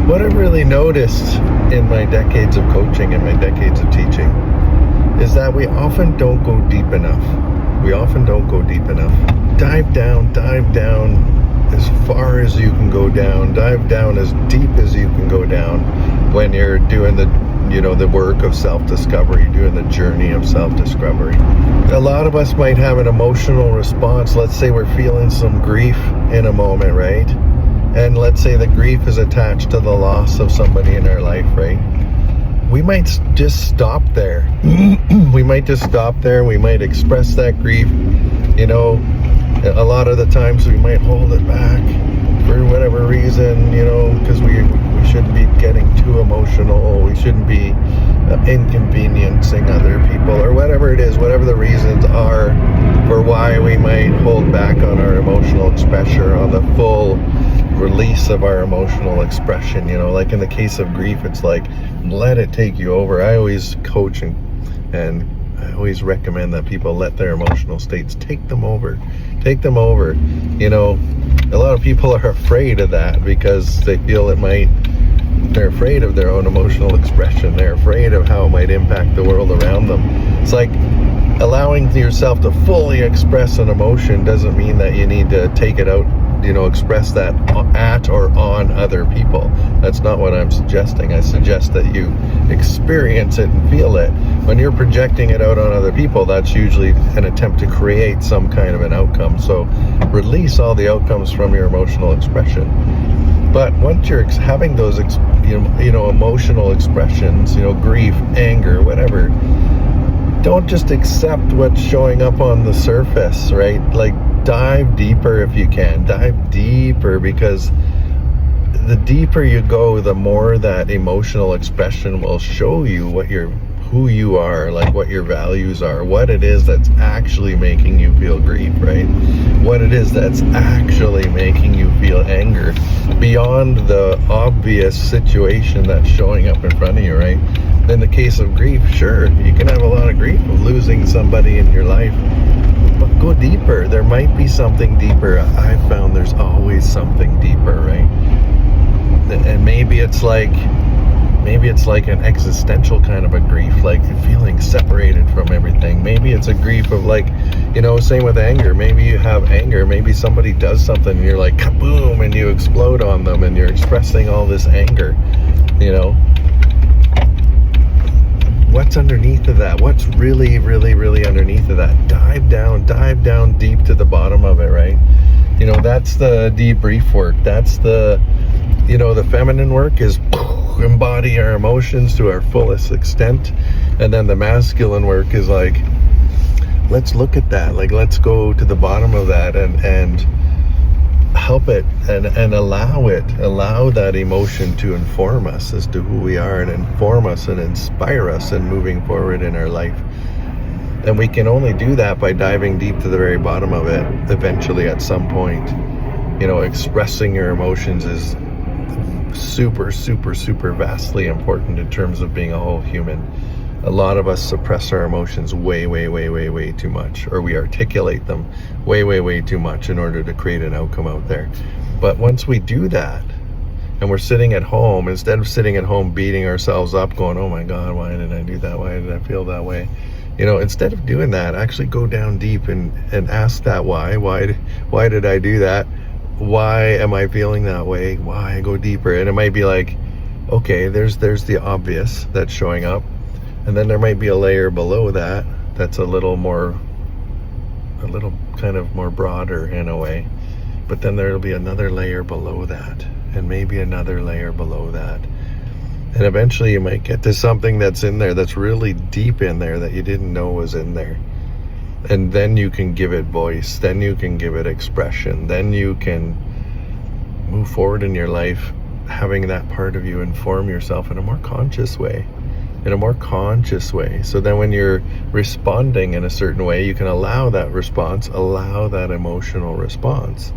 What I've really noticed in my decades of coaching and my decades of teaching is that we often don't go deep enough. We often don't go deep enough. Dive down as far as you can go down. Dive down as deep as you can go down when you're doing the work of self-discovery, doing the journey of self-discovery. A lot of us might have an emotional response. Let's say we're feeling some grief in a moment, right? And let's say the grief is attached to the loss of somebody in our life, right? We might just stop there. We might just stop there. We might express that grief. A lot of the times we might hold it back for whatever reason, because we shouldn't be getting too emotional. We shouldn't be inconveniencing other people, or whatever it is, whatever the reasons are for why we might hold back on our emotional expression, on the full release of our emotional expression. Like in the case of grief, it's like, let it take you over. I always coach and I always recommend that people let their emotional states take them over. A lot of people are afraid of that because they feel they're afraid of their own emotional expression. They're afraid of how it might impact the world around them. It's like allowing yourself to fully express an emotion doesn't mean that you need to take it out, express that at or on other people. That's not what I'm suggesting. I suggest that you experience it and feel it. When you're projecting it out on other people, that's usually an attempt to create some kind of an outcome. So release all the outcomes from your emotional expression. But once you're having those, emotional expressions, grief, anger, whatever, don't just accept what's showing up on the surface, right? Like, dive deeper if you can. Dive deeper, because the deeper you go, the more that emotional expression will show you who you are, like what your values are, what it is that's actually making you feel grief, right? What it is that's actually making you feel anger beyond the obvious situation that's showing up in front of you, right? In the case of grief, sure, you can have a lot of grief of losing somebody in your life, but go deeper. There might be something deeper. I've found there's always something deeper, right? And maybe it's like an existential kind of a grief, like feeling separated from everything. Maybe it's a grief of same with anger. Maybe you have anger. Maybe somebody does something and you're like, kaboom, and you explode on them and you're expressing all this anger, What's underneath of that? What's really, really, really underneath of that? Dive down deep to the bottom of it, right? That's the debrief work. That's the feminine work is embody our emotions to our fullest extent. And then the masculine work is like, let's look at that. Like, let's go to the bottom of that and help it and allow that emotion to inform us as to who we are, and inform us and inspire us in moving forward in our life. And we can only do that by diving deep to the very bottom of it eventually at some point. Expressing your emotions is super, super, super vastly important in terms of being a whole human. A lot of us suppress our emotions way, way, way, way, way too much, or we articulate them way, way, way too much in order to create an outcome out there. But once we do that, and we're sitting at home, instead of sitting at home beating ourselves up, going, oh my God, why did I do that? Why did I feel that way? Instead of doing that, actually go down deep and ask that why. Why did I do that? Why am I feeling that way? Why? Go deeper. And it might be like, okay, there's the obvious that's showing up. And then there might be a layer below that that's a little kind of more broader in a way. But then there'll be another layer below that, and maybe another layer below that. And eventually you might get to something that's in there that's really deep in there that you didn't know was in there. And then you can give it voice, then you can give it expression, then you can move forward in your life, having that part of you inform yourself in a more conscious way. So then when you're responding in a certain way, you can allow that response, allow that emotional response.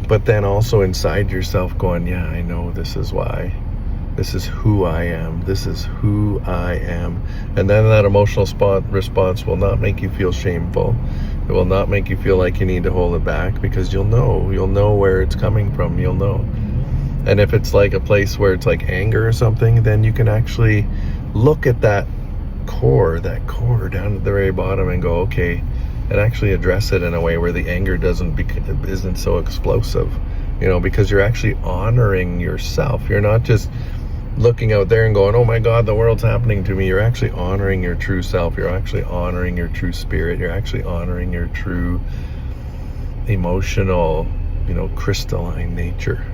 But then also inside yourself going, yeah, I know this is why. This is who I am. This is who I am. And then that emotional response will not make you feel shameful. It will not make you feel like you need to hold it back, because you'll know where it's coming from. You'll know. And if it's like a place where it's like anger or something, then you can actually look at that core down at the very bottom and go, okay, and actually address it in a way where the anger isn't so explosive, you know, because you're actually honoring yourself. You're not just looking out there and going, oh my God, the world's happening to me. You're actually honoring your true self. You're actually honoring your true spirit. You're actually honoring your true emotional, you know, crystalline nature.